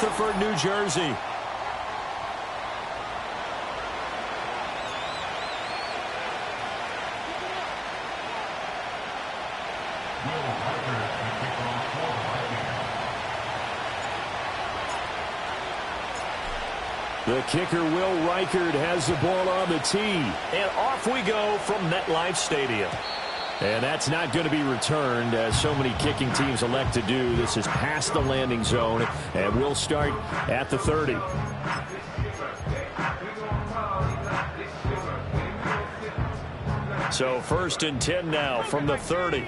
Rutherford, New Jersey. The kicker, Will Reichert, has the ball on the tee. And off we go from MetLife Stadium. And that's not going to be returned, as so many kicking teams elect to do. This is past the landing zone, and we'll start at the 30. So 1st and 10 now from the 30.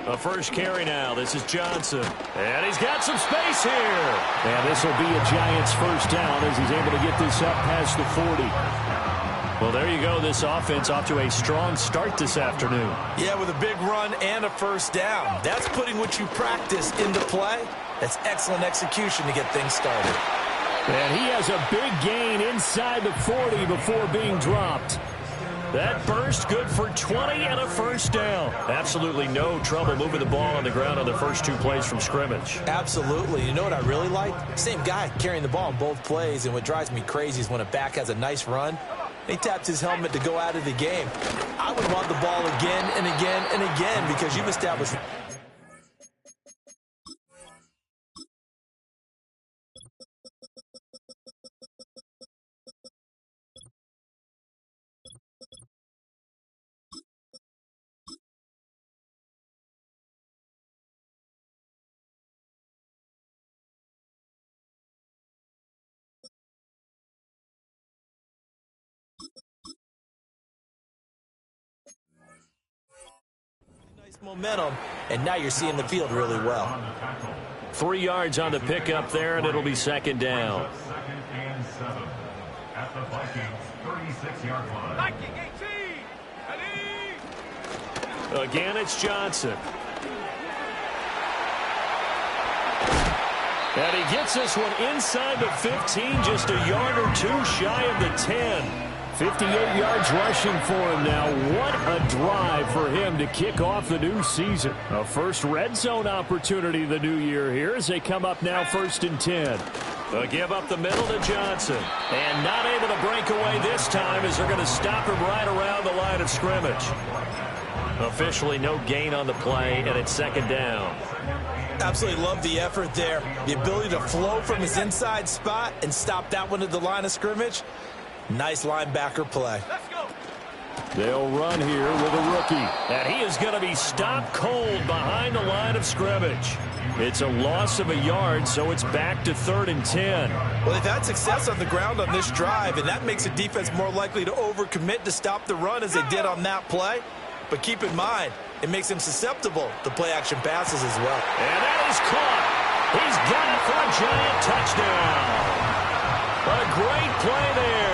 The first carry now. This is Johnson. And he's got some space here. And this will be a Giants first down as he's able to get this up past the 40. Well, there you go. This offense off to a strong start this afternoon. Yeah, with a big run and a first down. That's putting what you practice into play. That's excellent execution to get things started. And he has a big gain inside the 40 before being dropped. That burst good for 20 and a first down. Absolutely no trouble moving the ball on the ground on the first 2 plays from scrimmage. Absolutely. You know what I really like? Same guy carrying the ball in both plays, and what drives me crazy is when a back has a nice run, he taps his helmet to go out of the game. I would want the ball again and again and again because you've established... momentum, and now you're seeing the field really well. 3 yards on the pickup there, and it'll be 2nd down. 2nd and 7 at the Vikings 36-yard line. Viking 18. Again, it's Johnson. And he gets this one inside the 15, just a yard or 2 shy of the 10. 58 yards rushing for him now. What a drive for him to kick off the new season. A first red zone opportunity the new year here as they come up now 1st and 10. They'll give up the middle to Johnson. And not able to break away this time as they're going to stop him right around the line of scrimmage. Officially no gain on the play, and it's 2nd down. Absolutely love the effort there. The ability to flow from his inside spot and stop that one at the line of scrimmage. Nice linebacker play. Let's go. They'll run here with a rookie. And he is going to be stopped cold behind the line of scrimmage. It's a loss of a yard, so it's back to 3rd and 10. Well, they've had success on the ground on this drive, and that makes the defense more likely to overcommit to stop the run as they did on that play. But keep in mind, it makes them susceptible to play-action passes as well. And that is caught. He's got it for a Giant touchdown. A great play there.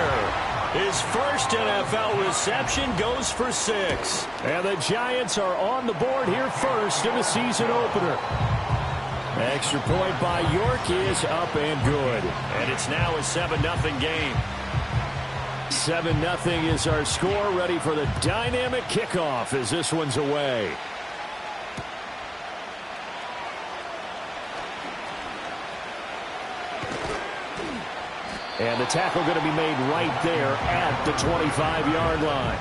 His first NFL reception goes for 6. And the Giants are on the board here first in the season opener. Extra point by York is up and good. And it's now a 7-0 game. 7-0 is our score, ready for the dynamic kickoff as this one's away. And the tackle going to be made right there at the 25-yard line.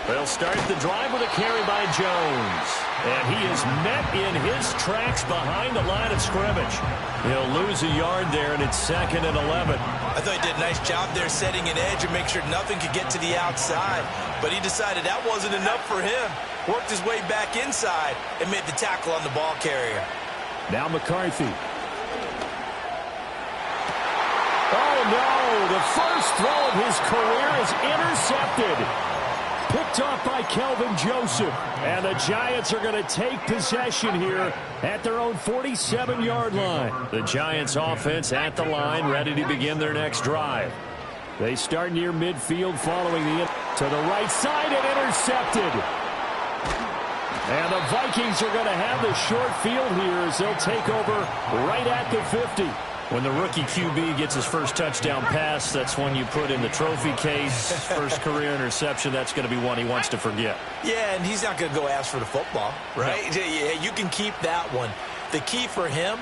They'll start the drive with a carry by Jones. And he is met in his tracks behind the line of scrimmage. He'll lose a yard there, and it's 2nd and 11. I thought he did a nice job there setting an edge and make sure nothing could get to the outside. But he decided that wasn't enough for him. Worked his way back inside and made the tackle on the ball carrier. Now McCarthy. Oh, no. The first throw of his career is intercepted. Picked off by Kelvin Joseph. And the Giants are going to take possession here at their own 47-yard line. The Giants offense at the line, ready to begin their next drive. They start near midfield following the to the right side and intercepted. And the Vikings are going to have the short field here as they'll take over right at the 50. When the rookie QB gets his first touchdown pass, that's one you put in the trophy case. First career interception, that's going to be one he wants to forget. Yeah, and he's not going to go ask for the football, right? No. Yeah, you can keep that one. The key for him,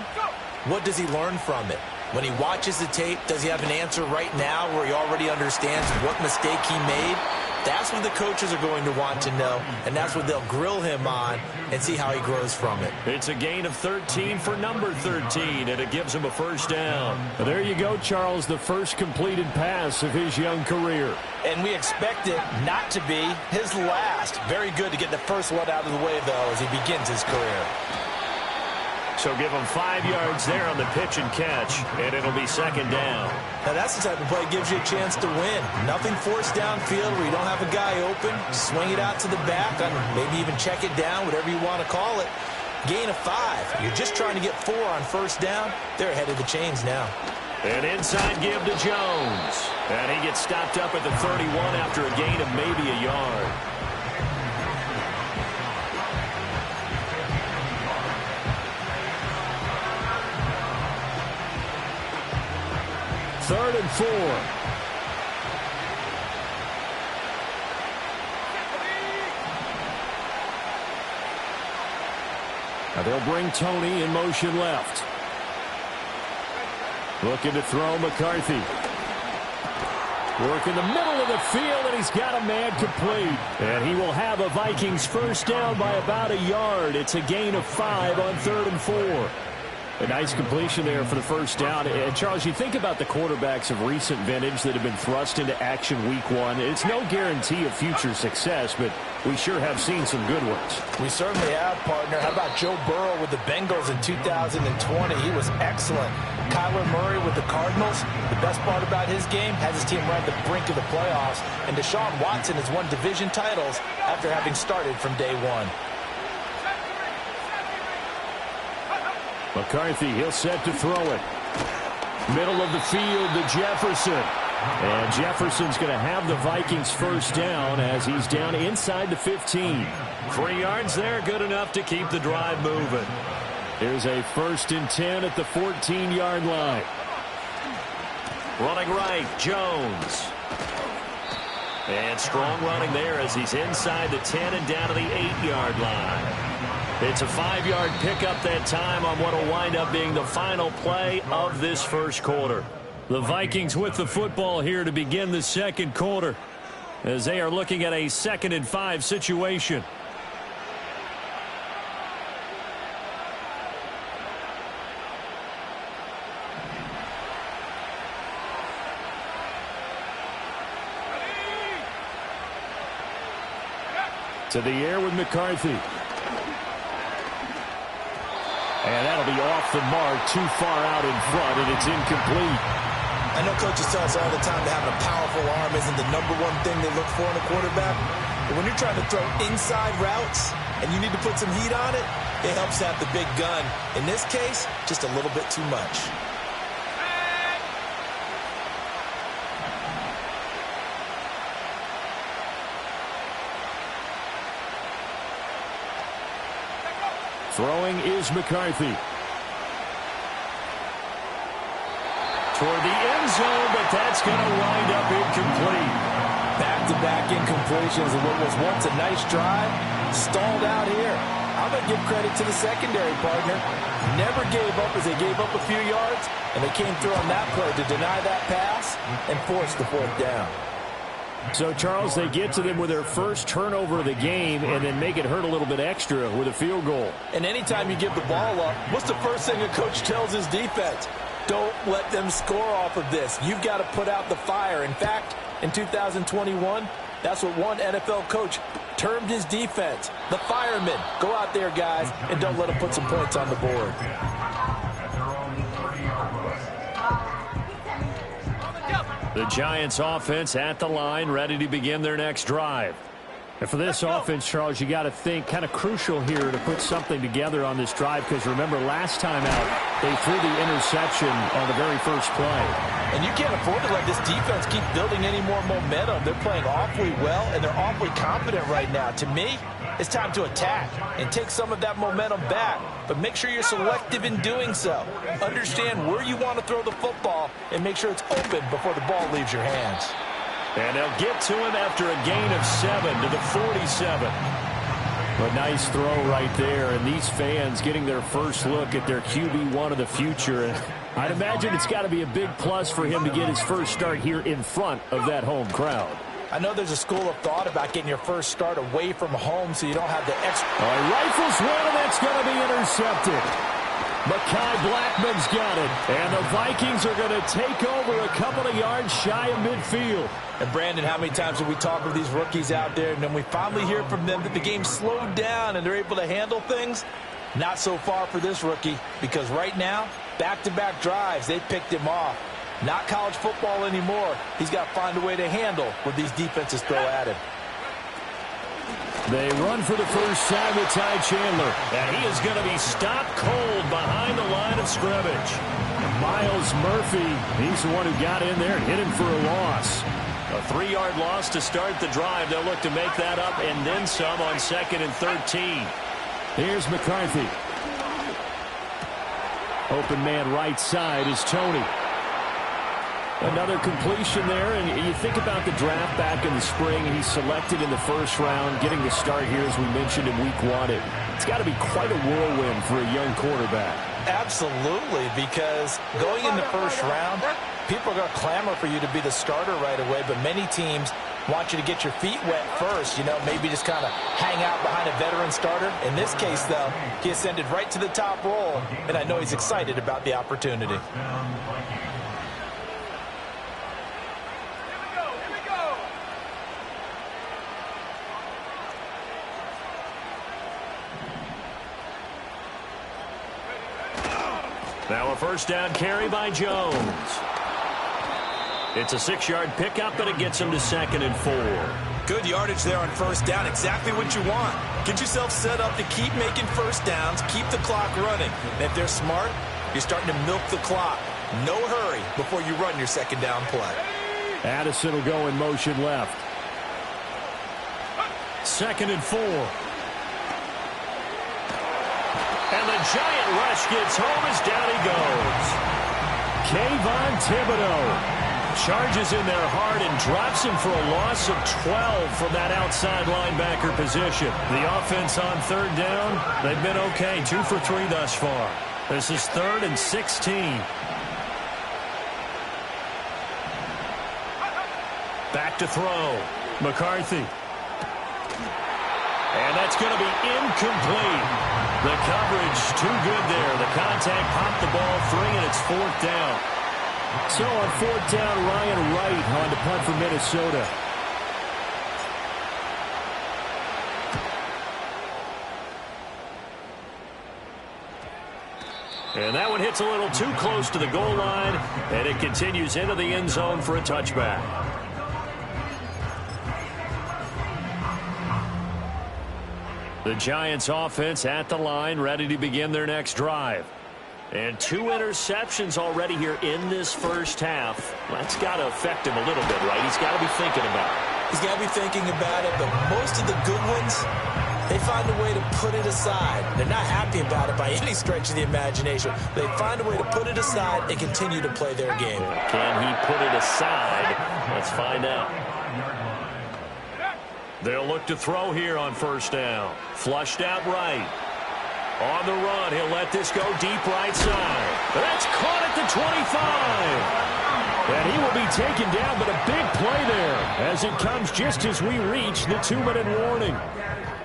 what does he learn from it? When he watches the tape, does he have an answer right now where he already understands what mistake he made? That's what the coaches are going to want to know, and that's what they'll grill him on and see how he grows from it. It's a gain of 13 for number 13, and it gives him a first down. There you go, Charles, the first completed pass of his young career. And we expect it not to be his last. Very good to get the first one out of the way, though, as he begins his career. So give him 5 yards there on the pitch and catch, and it'll be second down. Now that's the type of play that gives you a chance to win. Nothing forced downfield where you don't have a guy open. Swing it out to the back, maybe even check it down, whatever you want to call it. Gain of 5. You're just trying to get 4 on first down. They're ahead of the chains now. An inside give to Jones. And he gets stopped up at the 31 after a gain of maybe a yard. Third and 4. Now they'll bring Tony in motion left. Looking to throw McCarthy. Work in the middle of the field, and he's got a man complete. And he will have a Vikings first down by about a yard. It's a gain of 5 on 3rd and 4. A nice completion there for the first down. And Charles, you think about the quarterbacks of recent vintage that have been thrust into action week 1. It's no guarantee of future success, but we sure have seen some good ones. We certainly have, partner. How about Joe Burrow with the Bengals in 2020? He was excellent. Kyler Murray with the Cardinals. The best part about his game, has his team right at the brink of the playoffs. And Deshaun Watson has won division titles after having started from day 1. McCarthy, he'll set to throw it. Middle of the field to Jefferson. And Jefferson's going to have the Vikings first down as he's down inside the 15. 3 yards there, good enough to keep the drive moving. Here's a 1st and 10 at the 14-yard line. Running right, Jones. And strong running there as he's inside the 10 and down to the 8-yard line. It's a 5-yard pickup that time on what will wind up being the final play of this first quarter. The Vikings with the football here to begin the second quarter as they are looking at a 2nd and 5 situation. To the air with McCarthy. And that'll be off the mark, too far out in front, and it's incomplete. I know coaches tell us all the time that having a powerful arm isn't the #1 thing they look for in a quarterback. But when you're trying to throw inside routes and you need to put some heat on it, it helps have the big gun. In this case, just a little bit too much. Throwing is McCarthy. Toward the end zone, but that's going to wind up incomplete. Back-to-back incompletions of what was once a nice drive, stalled out here. I'm going to give credit to the secondary partner. Never gave up as they gave up a few yards, and they came through on that play to deny that pass and force the 4th down. So, Charles, they get to them with their first turnover of the game and then make it hurt a little bit extra with a field goal. And anytime you give the ball up, what's the first thing a coach tells his defense? Don't let them score off of this. You've got to put out the fire. In fact, in 2021, that's what one NFL coach termed his defense. The firemen. Go out there, guys, and don't let them put some points on the board. The Giants offense at the line, ready to begin their next drive. And for this offense, Charles, you got to think kind of crucial here to put something together on this drive, because remember last time out they threw the interception on the very first play. And you can't afford to let this defense keep building any more momentum. They're playing awfully well, and they're awfully confident right now. To me, it's time to attack and take some of that momentum back. But make sure you're selective in doing so. Understand where you want to throw the football and make sure it's open before the ball leaves your hands. And they'll get to him after a gain of 7 to the 47. A nice throw right there, and these fans getting their first look at their QB1 of the future. And I'd imagine it's got to be a big plus for him to get his first start here in front of that home crowd. I know there's a school of thought about getting your first start away from home so you don't have the extra. Rifles one, and that's going to be intercepted. Mekhi Blackman's got it, and the Vikings are going to take over a couple of yards shy of midfield. And Brandon, how many times have we talked with these rookies out there, and then we finally hear from them that the game slowed down and they're able to handle things? Not so far for this rookie, because right now, back-to-back drives, they picked him off. Not college football anymore. He's got to find a way to handle what these defenses throw at him. They run for the first time with Ty Chandler. And he is going to be stopped cold behind the line of scrimmage. Miles Murphy, he's the one who got in there and hit him for a loss. A 3-yard loss to start the drive. They'll look to make that up and then some on 2nd and 13. Here's McCarthy. Open man right side is Tony. Another completion there, and you think about the draft back in the spring. He's selected in the first round, getting the start here, as we mentioned, in week 1. It's got to be quite a whirlwind for a young quarterback. Absolutely, because going in the first round, people are going to clamor for you to be the starter right away, but many teams want you to get your feet wet first, maybe just kind of hang out behind a veteran starter. In this case, though, he ascended right to the top role, and I know he's excited about the opportunity. Now a first down carry by Jones. It's a 6-yard pickup, and it gets him to 2nd and 4. Good yardage there on first down. Exactly what you want. Get yourself set up to keep making first downs, keep the clock running. And if they're smart, you're starting to milk the clock. No hurry before you run your second down play. Addison will go in motion left. 2nd and 4. And the giant rush gets home as down he goes. Kayvon Thibodeau charges in there hard and drops him for a loss of 12 from that outside linebacker position. The offense on 3rd down, they've been okay. 2 for 3 thus far. This is 3rd and 16. Back to throw. McCarthy. And that's going to be incomplete. The coverage too good there. The contact popped the ball free, and it's 4th down. So on 4th down, Ryan Wright on to punt for Minnesota. And that one hits a little too close to the goal line, and it continues into the end zone for a touchback. The Giants offense at the line, ready to begin their next drive. And 2 interceptions already here in this first half. That's got to affect him a little bit, right? He's got to be thinking about it. He's got to be thinking about it, but most of the good ones, they find a way to put it aside. They're not happy about it by any stretch of the imagination. They find a way to put it aside and continue to play their game. Can he put it aside? Let's find out. They'll look to throw here on first down. Flushed out right. On the run, he'll let this go deep right side. That's caught at the 25. And he will be taken down, but a big play there as it comes just as we reach the 2-minute warning.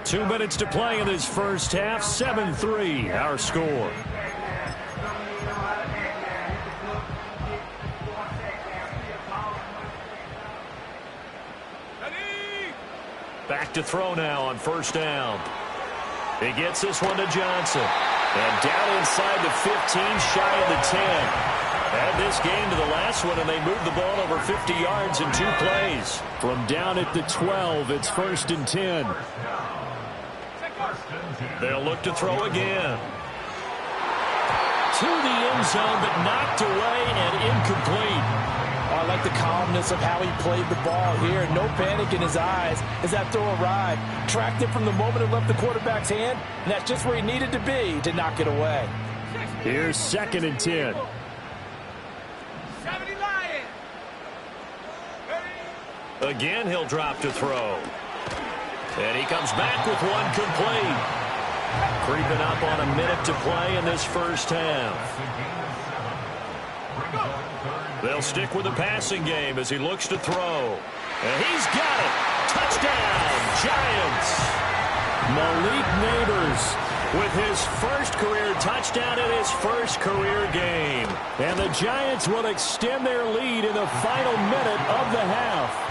2 minutes to play in this first half. 7-3, our score. Back to throw now on first down. He gets this one to Johnson. And down inside the 15, shy of the 10. Add this game to the last one, and they moved the ball over 50 yards in 2 plays. From down at the 12, it's 1st and 10. They'll look to throw again. To the end zone, but knocked away and incomplete. Oh, I like the calmness of how he played the ball here. No panic in his eyes as that throw arrived. Tracked it from the moment it left the quarterback's hand, and that's just where he needed to be to knock it away. Here's 2nd and 10. Again, he'll drop to throw. And he comes back with one complete. Creeping up on a minute to play in this first half. They'll stick with the passing game as he looks to throw. And he's got it. Touchdown, Giants. Malik Neighbors with his first career touchdown in his first career game. And the Giants will extend their lead in the final minute of the half.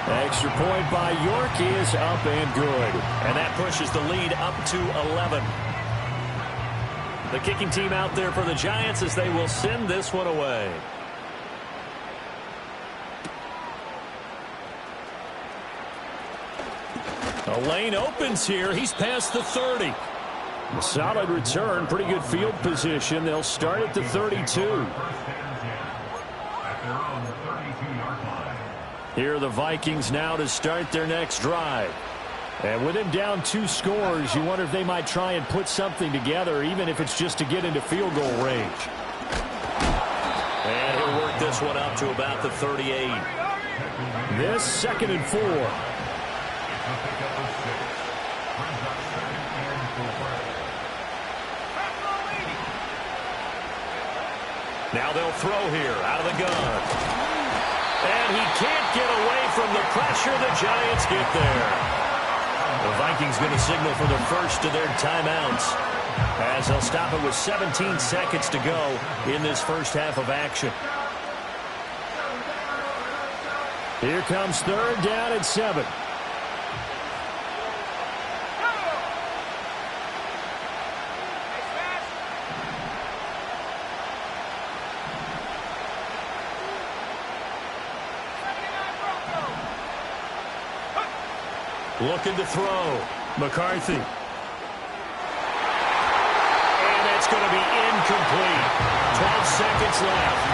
Extra point by York is up and good. And that pushes the lead up to 11. The kicking team out there for the Giants as they will send this one away. A lane opens here. He's past the 30. A solid return. Pretty good field position. They'll start at the 32. Here are the Vikings now to start their next drive. And with him down 2 scores, you wonder if they might try and put something together, even if it's just to get into field goal range. And he'll work this one up to about the 38. This 2nd and 4. Now they'll throw here out of the gun. And he can't get away from the pressure. The Giants get there. The Vikings going to signal for the first of their timeouts as they'll stop it with 17 seconds to go in this first half of action. Here comes 3rd down and 7. Looking to throw. McCarthy. And it's going to be incomplete. 12 seconds left.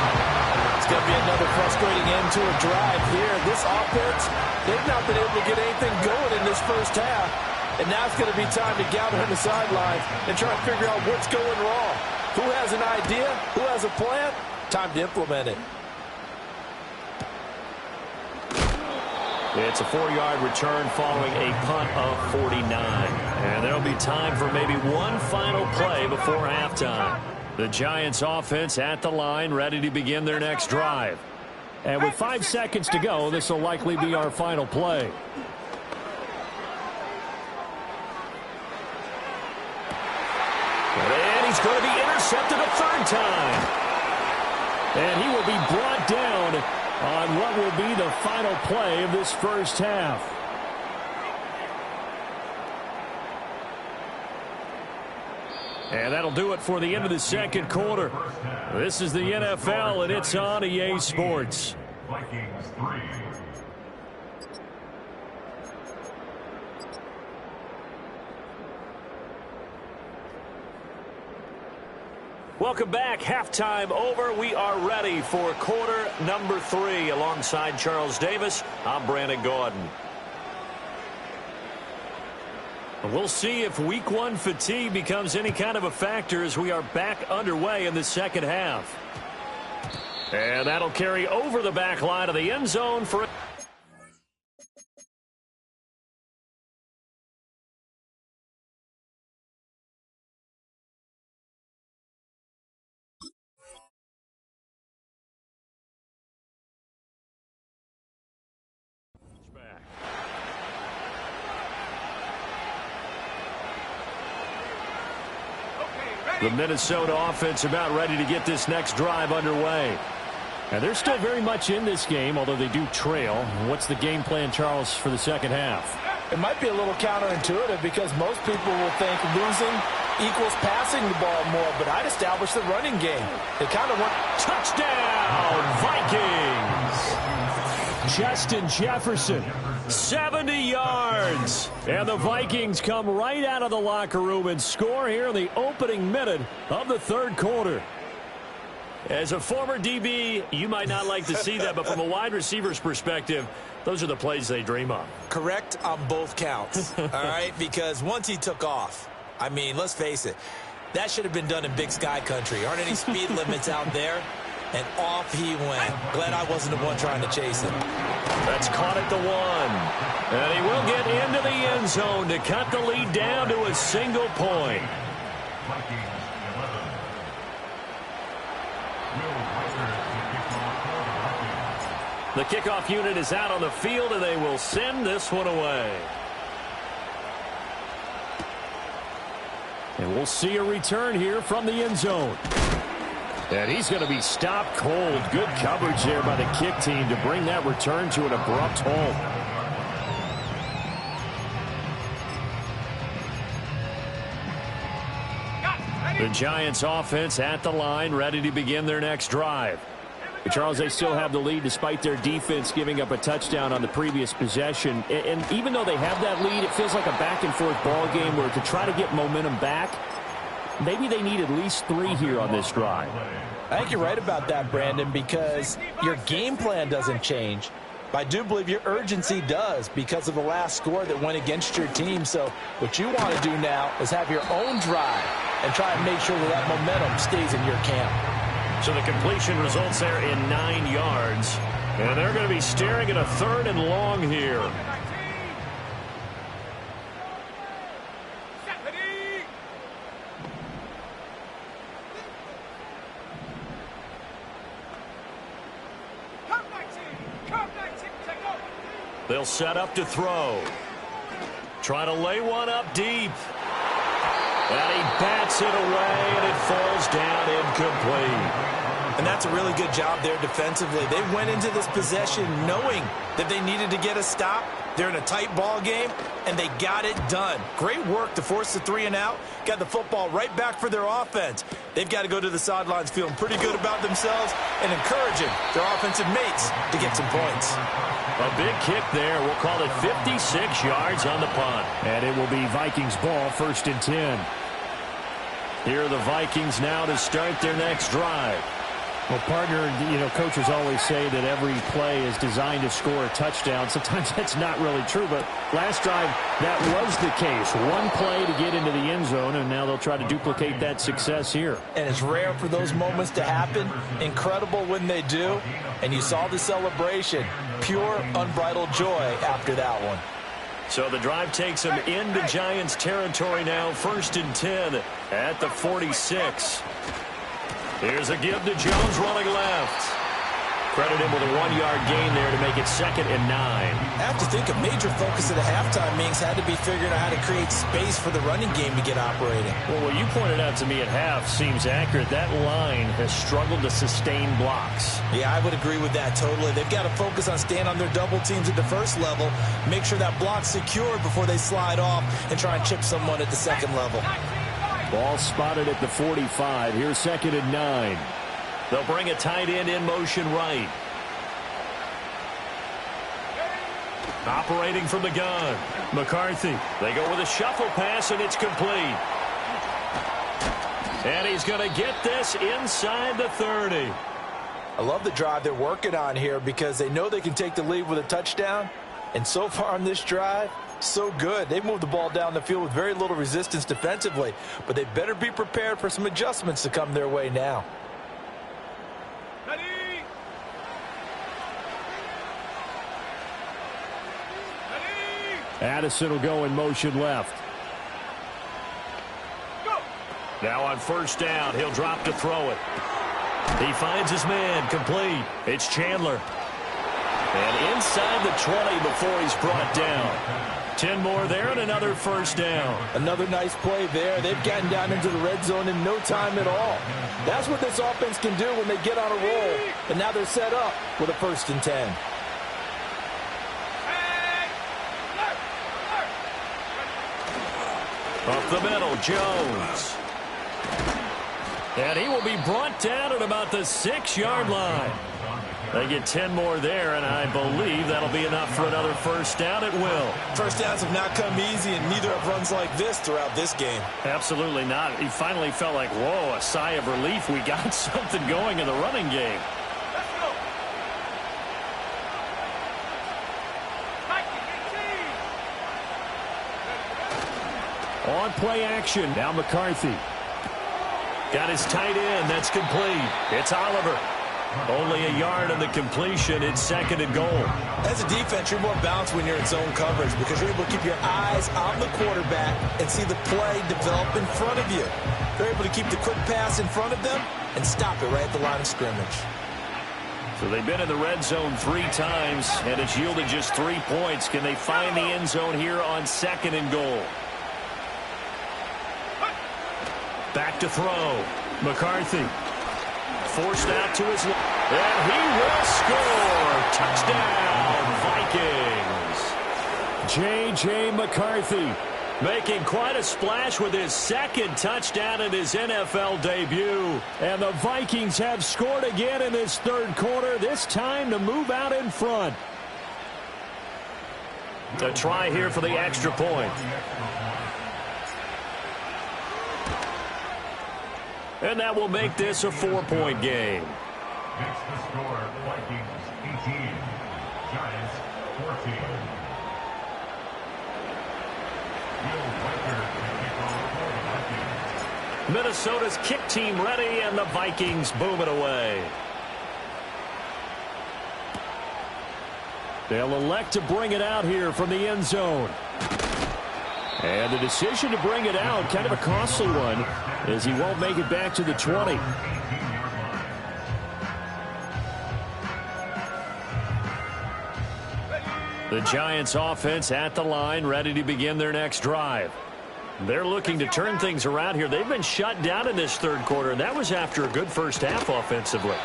It's going to be another frustrating end to a drive here. This offense, they've not been able to get anything going in this first half. And now it's going to be time to gather on the sidelines and try to figure out what's going wrong. Who has an idea? Who has a plan? Time to implement it. It's a 4-yard return following a punt of 49. And there'll be time for maybe one final play before halftime. The Giants offense at the line, ready to begin their next drive. And with 5 seconds to go, this will likely be our final play. And he's going to be intercepted a 3rd time. And he will be brought down on what will be the final play of this first half. And that'll do it for the end of the second quarter. This is the NFL, and it's on EA Sports. Vikings 3. Welcome back. Halftime over. We are ready for quarter number 3. Alongside Charles Davis, I'm Brandon Gaudin. We'll see if week 1 fatigue becomes any kind of a factor as we are back underway in the second half. And that'll carry over the back line of the end zone for... The Minnesota offense about ready to get this next drive underway. And they're still very much in this game, although they do trail. What's the game plan, Charles, for the second half? It might be a little counterintuitive because most people will think losing equals passing the ball more, but I'd establish the running game. They kind of want... Touchdown, Vikings! Justin Jefferson, 70 yards. And the Vikings come right out of the locker room and score here in the opening minute of the third quarter. As a former DB, you might not like to see that, but from a wide receiver's perspective, those are the plays they dream of. Correct on both counts, all right? Because once he took off, I mean, let's face it, that should have been done in Big Sky country. Aren't any speed limits out there? And off he went. Glad I wasn't the one trying to chase him. That's caught at the 1. And he will get into the end zone to cut the lead down to a single point. Vikings 11. The kickoff unit is out on the field, and they will send this one away. And we'll see a return here from the end zone. And he's going to be stopped cold. Good coverage there by the kick team to bring that return to an abrupt halt. The Giants offense at the line, ready to begin their next drive. But Charles, they still have the lead despite their defense giving up a touchdown on the previous possession. And even though they have that lead, it feels like a back-and-forth ball game where to try to get momentum back, maybe they need at least 3 here on this drive. I think you're right about that, Brandon, because your game plan doesn't change. I do believe your urgency does because of the last score that went against your team. So what you want to do now is have your own drive and try and make sure that that momentum stays in your camp. So the completion results there in 9 yards. And they're going to be staring at a 3rd and long here. They'll set up to throw. Try to lay one up deep. And he bats it away, and it falls down incomplete. And that's a really good job there defensively. They went into this possession knowing that they needed to get a stop. They're in a tight ball game, and they got it done. Great work to force the 3 and out. Got the football right back for their offense. They've got to go to the sidelines feeling pretty good about themselves and encouraging their offensive mates to get some points. A big kick there. We'll call it 56 yards on the punt. And it will be Vikings ball, 1st and 10. Here are the Vikings now to start their next drive. Well, partner, you know, coaches always say that every play is designed to score a touchdown. Sometimes that's not really true, but last drive, that was the case. One play to get into the end zone, and now they'll try to duplicate that success here. And it's rare for those moments to happen. Incredible when they do. And you saw the celebration. Pure, unbridled joy after that one. So the drive takes them into Giants territory now. 1st and 10 at the 46. Here's a give to Jones running left. Credit him with a 1-yard gain there to make it 2nd and 9. I have to think a major focus at the halftime means had to be figuring out how to create space for the running game to get operating. Well, what you pointed out to me at half seems accurate. That line has struggled to sustain blocks. Yeah, I would agree with that totally. They've got to focus on staying on their double teams at the first level, make sure that block's secure before they slide off and try and chip someone at the second level. Ball spotted at the 45. Here's 2nd and 9. They'll bring a tight end in motion right. Operating from the gun. McCarthy. They go with a shuffle pass, and it's complete. And he's going to get this inside the 30. I love the drive they're working on here because they know they can take the lead with a touchdown. And so far on this drive, so good. They've moved the ball down the field with very little resistance defensively, but they better be prepared for some adjustments to come their way now. Addison will go in motion left. Now on 1st down, he'll drop to throw it. He finds his man, complete. It's Chandler. And inside the 20 before he's brought down. 10 more there and another 1st down. Another nice play there. They've gotten down into the red zone in no time at all. That's what this offense can do when they get on a roll. And now they're set up with a 1st and 10. Up the middle, Jones. And he will be brought down at about the 6-yard line. They get 10 more there, and I believe that'll be enough for another first down. It will. First downs have not come easy, and neither have runs like this throughout this game. Absolutely not. He finally felt like, whoa, a sigh of relief. We got something going in the running game. On play action. Now McCarthy. Got his tight end. That's complete. It's Oliver. Only a yard on the completion. It's 2nd and goal. As a defense, you're more balanced when you're in zone coverage because you're able to keep your eyes on the quarterback and see the play develop in front of you. They're able to keep the quick pass in front of them and stop it right at the line of scrimmage. So they've been in the red zone 3 times, and it's yielded just 3 points. Can they find the end zone here on 2nd and goal? Back to throw. McCarthy. Forced out to his left. And he will score. Touchdown, Vikings. J.J. McCarthy making quite a splash with his 2nd touchdown in his NFL debut. And the Vikings have scored again in this 3rd quarter, this time to move out in front. A try here for the extra point. And that will make this a 4-point game. Next to score, Vikings 18, Giants 14. Minnesota's kick team ready, and the Vikings boom it away. They'll elect to bring it out here from the end zone. And the decision to bring it out, kind of a costly one, as he won't make it back to the 20. The Giants offense at the line, ready to begin their next drive. They're looking to turn things around here. They've been shut down in this 3rd quarter, and that was after a good first half offensively.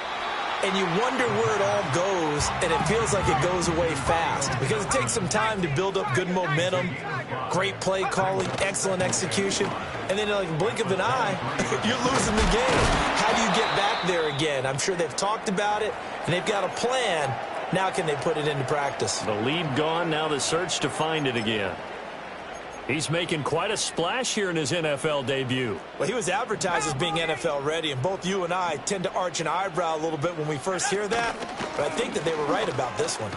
And you wonder where it all goes, and it feels like it goes away fast because it takes some time to build up good momentum, great play calling, excellent execution, and then in like a blink of an eye, you're losing the game. How do you get back there again? I'm sure they've talked about it, and they've got a plan. Now can they put it into practice? The lead gone, now the search to find it again. He's making quite a splash here in his NFL debut. Well, he was advertised as being NFL ready, and both you and I tend to arch an eyebrow a little bit when we first hear that, but I think that they were right about this one.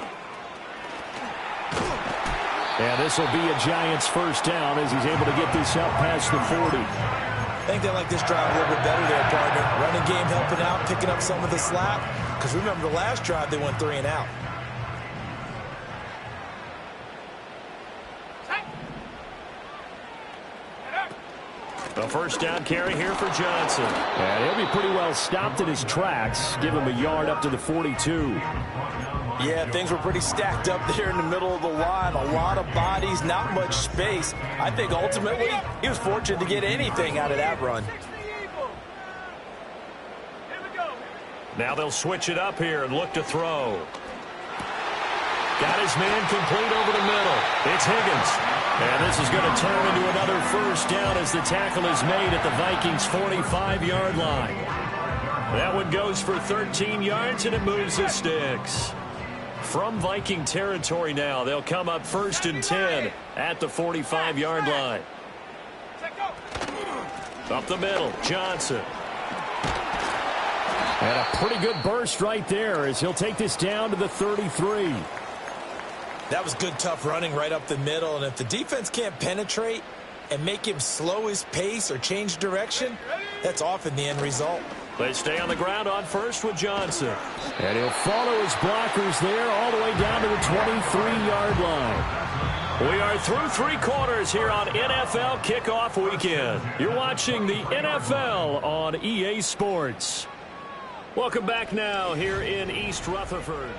And this will be a Giants first down as he's able to get this up past the 40. I think they like this drive a little bit better there, partner. Running game helping out, picking up some of the slack, because remember the last drive they went 3 and out. A first down carry here for Johnson. And he'll be pretty well stopped in his tracks. Give him a yard up to the 42. Yeah, things were pretty stacked up there in the middle of the line. A lot of bodies, not much space. I think ultimately he was fortunate to get anything out of that run. Now they'll switch it up here and look to throw. Got his man complete over the middle. It's Higgins. And this is going to turn into another first down as the tackle is made at the Vikings' 45-yard line. That one goes for 13 yards, and it moves the sticks. From Viking territory now, they'll come up 1st and 10 at the 45-yard line. Up the middle, Johnson. And a pretty good burst right there as he'll take this down to the 33. That was good, tough running right up the middle. And if the defense can't penetrate and make him slow his pace or change direction, that's often the end result. They stay on the ground on first with Johnson. And he'll follow his blockers there all the way down to the 23-yard line. We are through 3 quarters here on NFL Kickoff Weekend. You're watching the NFL on EA Sports. Welcome back now here in East Rutherford.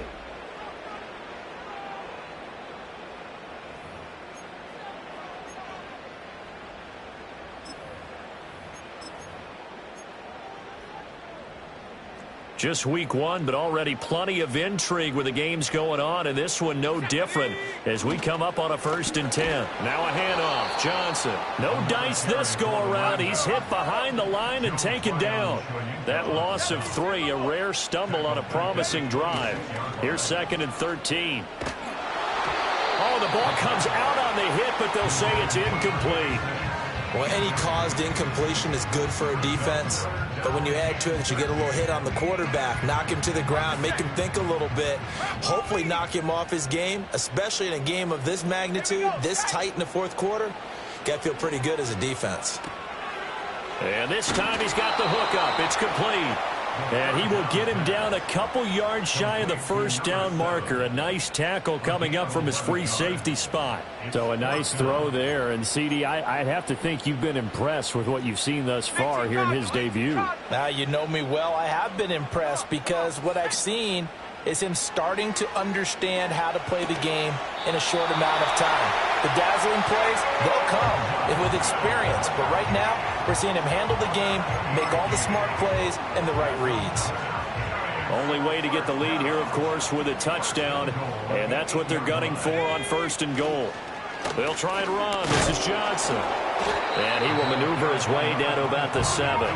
Just week one, but already plenty of intrigue with the games going on, and this one no different as we come up on a 1st and 10. Now a handoff. Johnson. No dice this go-around. He's hit behind the line and taken down. That loss of 3, a rare stumble on a promising drive. Here's 2nd and 13. Oh, the ball comes out on the hit, but they'll say it's incomplete. Well, any caused incompletion is good for a defense. But when you add to it that you get a little hit on the quarterback, knock him to the ground, make him think a little bit, hopefully knock him off his game, especially in a game of this magnitude, this tight in the 4th quarter, got to feel pretty good as a defense. And this time he's got the hook up. It's complete. And he will get him down a couple yards shy of the 1st down marker. A nice tackle coming up from his free safety spot. So a nice throw there. And, CD, I'd have to think you've been impressed with what you've seen thus far here in his debut. Now, you know me well. I have been impressed because what I've seen is him starting to understand how to play the game in a short amount of time. The dazzling plays, they'll come with experience. But right now, we're seeing him handle the game, make all the smart plays, and the right reads. Only way to get the lead here, of course, with a touchdown. And that's what they're gunning for on 1st and goal. They'll try and run. This is Johnson. And he will maneuver his way down to about the 7.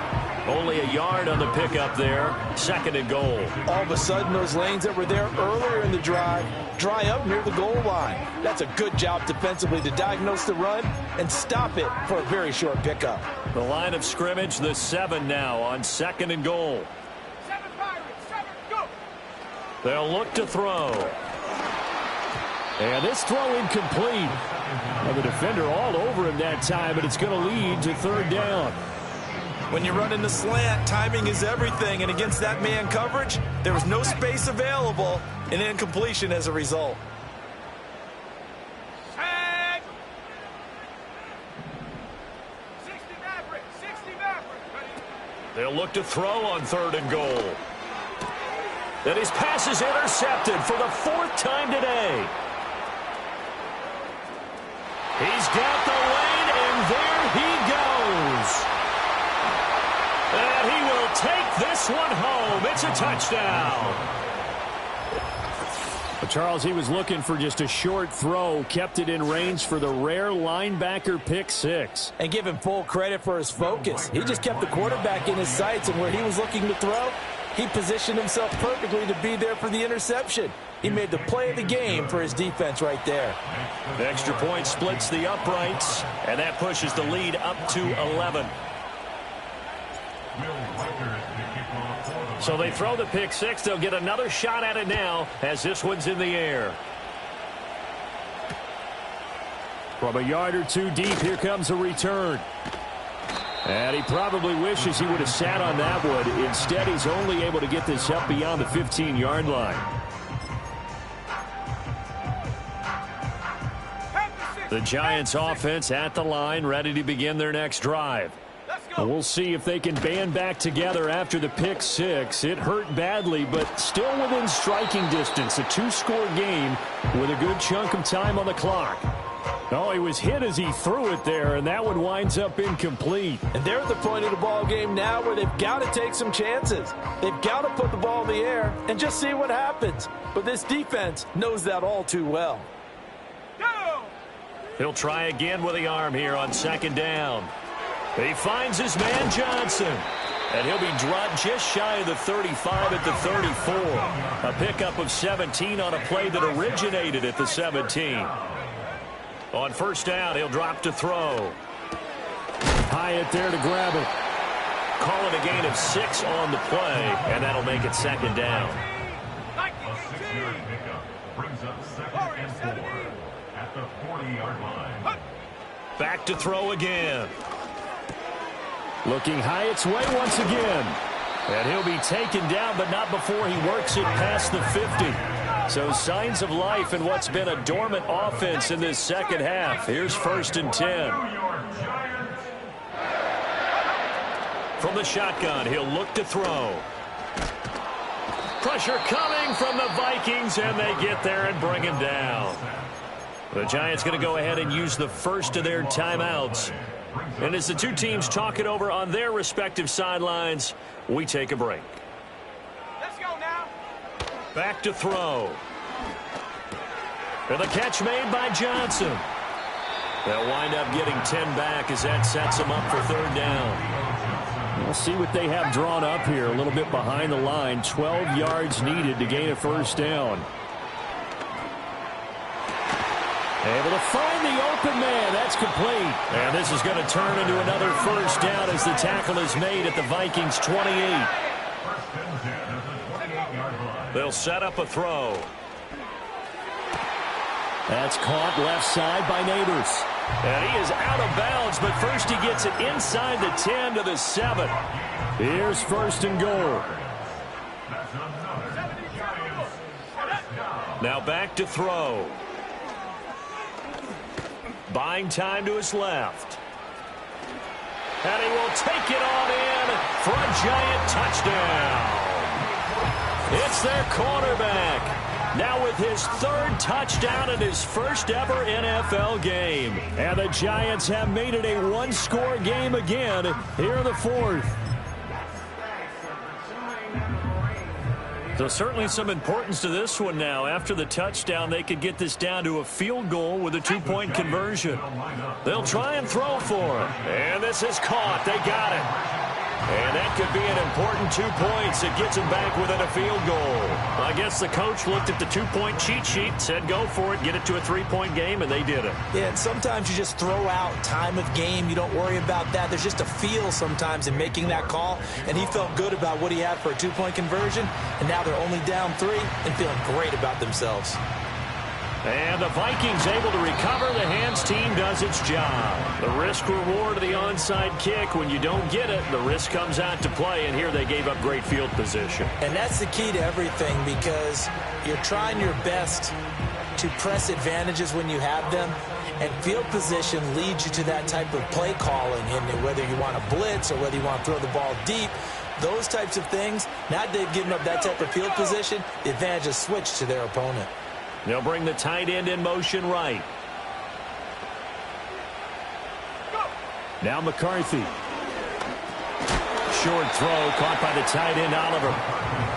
Only a yard on the pickup there. 2nd and goal. All of a sudden, those lanes that were there earlier in the drive dry up near the goal line. That's a good job defensively to diagnose the run and stop it for a very short pickup. The line of scrimmage, the 7 now on 2nd and goal. 7 Pirates, 7, go! They'll look to throw. And this throw incomplete. Well, the defender all over him that time, but it's going to lead to 3rd down. When you run in the slant, timing is everything, and against that man coverage, there was no space available, and incompletion as a result. Tag! 60 Maverick, 60 Maverick, ready? They'll look to throw on 3rd and goal. And his pass is intercepted for the 4th time today. He's got the lane, and there he goes. And he will take this one home. It's a touchdown. Well, Charles, he was looking for just a short throw, kept it in range for the rare linebacker pick 6. And give him full credit for his focus. He just kept the quarterback in his sights, and where he was looking to throw, he positioned himself perfectly to be there for the interception. He made the play of the game for his defense right there. The extra point splits the uprights, and that pushes the lead up to 11. So they throw the pick 6. They'll get another shot at it now as this one's in the air. From a yard or 2 deep, here comes a return. And he probably wishes he would have sat on that one. Instead, he's only able to get this up beyond the 15-yard line. The Giants offense at the line, ready to begin their next drive. We'll see if they can band back together after the pick 6. It hurt badly, but still within striking distance. A 2-score game with a good chunk of time on the clock. Oh, he was hit as he threw it there, and that one winds up incomplete. And they're at the point of the ball game now where they've got to take some chances. They've got to put the ball in the air and just see what happens. But this defense knows that all too well. He'll try again with the arm here on 2nd down. He finds his man Johnson. And he'll be dropped just shy of the 35 at the 34. A pickup of 17 on a play that originated at the 17. On 1st down, he'll drop to throw. Hyatt there to grab it. Call it a gain of 6 on the play, and that'll make it 2nd down. A 6-yard pickup brings up 2nd and 4 at the 40-yard line. Back to throw again. Looking Hyatt's way once again. And he'll be taken down, but not before he works it past the 50. So signs of life in what's been a dormant offense in this second half. Here's 1st and 10. From the shotgun, he'll look to throw. Pressure coming from the Vikings, and they get there and bring him down. The Giants going to go ahead and use the first of their timeouts. And as the two teams talk it over on their respective sidelines, we take a break. Back to throw. And the catch made by Johnson. They'll wind up getting 10 back as that sets them up for third down. We'll see what they have drawn up here. A little bit behind the line. 12 yards needed to gain a first down. Able to find the open man. That's complete. And this is going to turn into another first down as the tackle is made at the Vikings 28. They'll set up a throw. That's caught left side by Neighbors. And he is out of bounds, but first he gets it inside the 10 to the 7. Here's first and goal. Now back to throw. Buying time to his left. And he will take it on in for a giant touchdown. It's their quarterback. Now with his third touchdown in his first ever NFL game. And the Giants have made it a one-score game again here in the fourth. So certainly some importance to this one now. After the touchdown, they could get this down to a field goal with a two-point conversion. They'll try and throw for it. And this is caught. They got it. And that could be an important 2 points that gets him back within a field goal. I guess the coach looked at the two-point cheat sheet, said go for it, get it to a three-point game, and they did it. Yeah, and sometimes you just throw out time of game. You don't worry about that. There's just a feel sometimes in making that call, and he felt good about what he had for a two-point conversion, and now they're only down 3 and feeling great about themselves. And the Vikings able to recover. The hands team does its job. The risk-reward of the onside kick. When you don't get it, the risk comes out to play, and here they gave up great field position. And that's the key to everything, because you're trying your best to press advantages when you have them, and field position leads you to that type of play calling, and whether you want to blitz or whether you want to throw the ball deep, those types of things. Now they've given up that type of field position, the advantage is switched to their opponent. They'll bring the tight end in motion right. Now McCarthy. Short throw caught by the tight end Oliver.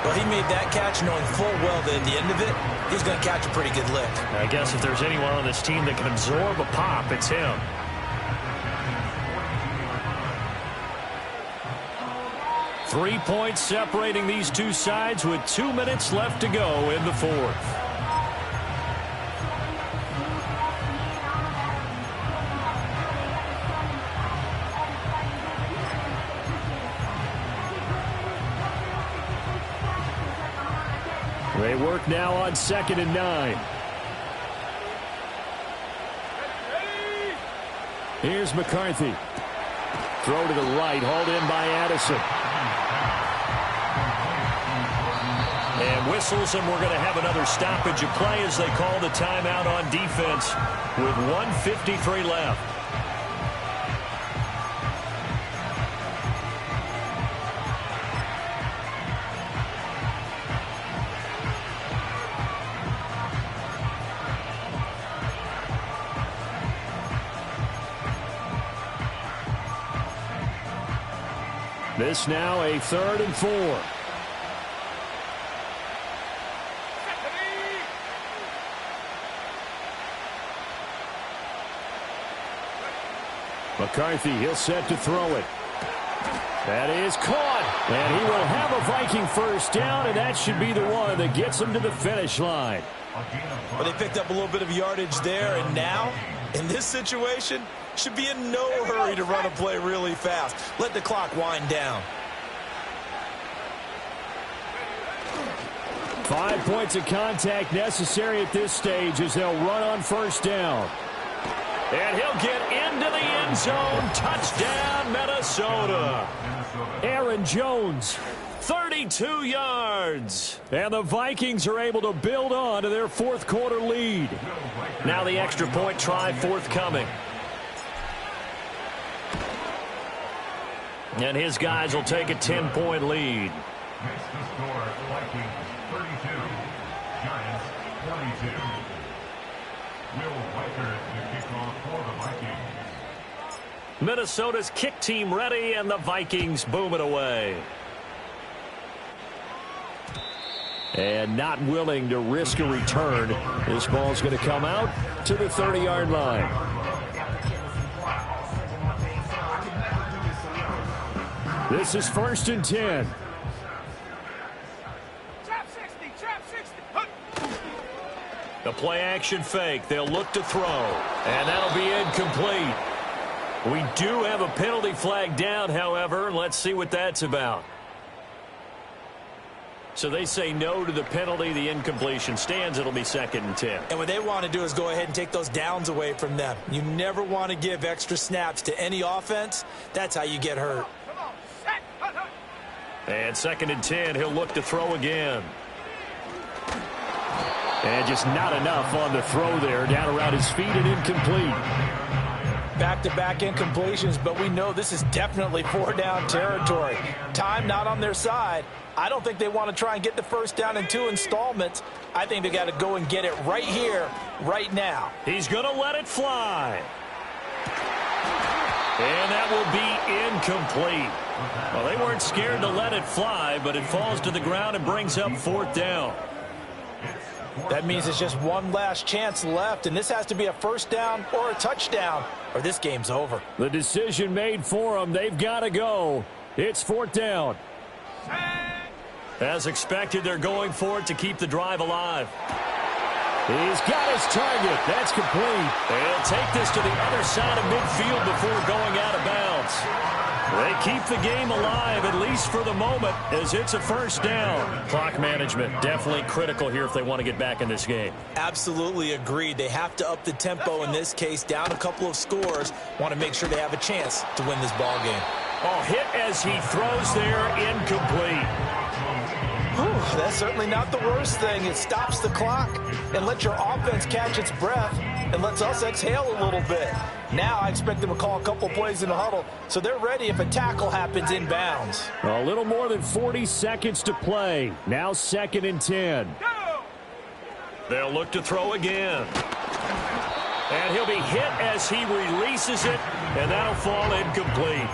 Well, he made that catch knowing full well that at the end of it, he's going to catch a pretty good lick. I guess if there's anyone on this team that can absorb a pop, it's him. Three points separating these two sides with 2 minutes left to go in the fourth. They work now on 2nd and 9. Here's McCarthy. Throw to the right, hauled in by Addison. And whistles, and we're going to have another stoppage of play as they call the timeout on defense with 1:53 left. This now a 3rd and 4. McCarthy, he'll set to throw it. That is caught. And he will have a Viking first down, and that should be the one that gets him to the finish line. Well, they picked up a little bit of yardage there, and now, in this situation, should be in no hurry to run a play really fast. Let the clock wind down. 5 points of contact necessary at this stage as they'll run on first down. And he'll get into the end zone. Touchdown, Minnesota. Aaron Jones. 32 yards. And the Vikings are able to build on to their fourth quarter lead. Now the extra point try forthcoming. And his guys will take a 10-point lead. Makes the score Vikings 32, Giants 42. Will Weicker the kickoff for the Vikings. Minnesota's kick team ready, and the Vikings boom it away. And not willing to risk a return. This ball's going to come out to the 30-yard line. This is 1st and 10. Trap 60, trap 60. The play action fake. They'll look to throw. And that'll be incomplete. We do have a penalty flag down, however. Let's see what that's about. So they say no to the penalty. The incompletion stands. It'll be 2nd and 10. And what they want to do is go ahead and take those downs away from them. You never want to give extra snaps to any offense. That's how you get hurt. Come on, set, hut, hut. And 2nd and 10. He'll look to throw again. And just not enough on the throw there. Down around his feet and incomplete. Back-to-back incompletions, but we know this is definitely 4-down territory. Time not on their side. I don't think they want to try and get the 1st down in 2 installments. I think they got to go and get it right here, right now. He's going to let it fly. And that will be incomplete. Well, they weren't scared to let it fly, but it falls to the ground and brings up 4th down. That means it's just one last chance left, and this has to be a 1st down or a touchdown, or this game's over. The decision made for them. They've got to go. It's 4th down. As expected, they're going for it to keep the drive alive. He's got his target. That's complete. They'll take this to the other side of midfield before going out of bounds. They keep the game alive, at least for the moment, as it's a 1st down. Clock management definitely critical here if they want to get back in this game. Absolutely agreed. They have to up the tempo in this case, down a couple of scores. Want to make sure they have a chance to win this ball game. Oh, hit as he throws there, incomplete. Whew, that's certainly not the worst thing. It stops the clock and lets your offense catch its breath and lets us exhale a little bit. Now I expect them to call a couple plays in the huddle, so they're ready if a tackle happens inbounds. A little more than 40 seconds to play. Now 2nd and 10. They'll look to throw again. And he'll be hit as he releases it, and that'll fall incomplete.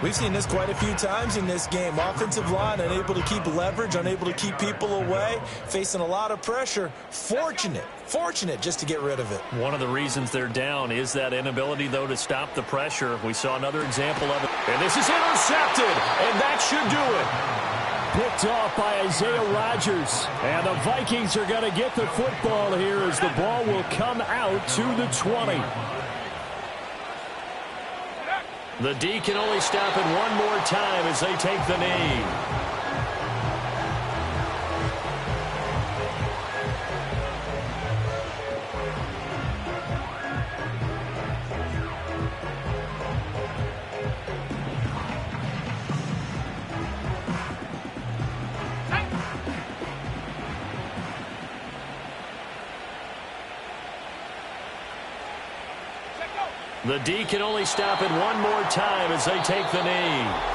We've seen this quite a few times in this game. Offensive line unable to keep leverage, unable to keep people away, facing a lot of pressure. Fortunate just to get rid of it. One of the reasons they're down is that inability, though, to stop the pressure. We saw another example of it. And this is intercepted, and that should do it. Picked off by Isaiah Rodgers. And the Vikings are going to get the football here as the ball will come out to the 20. The D can only stop it one more time as they take the knee. The D can only stop it one more time as they take the knee.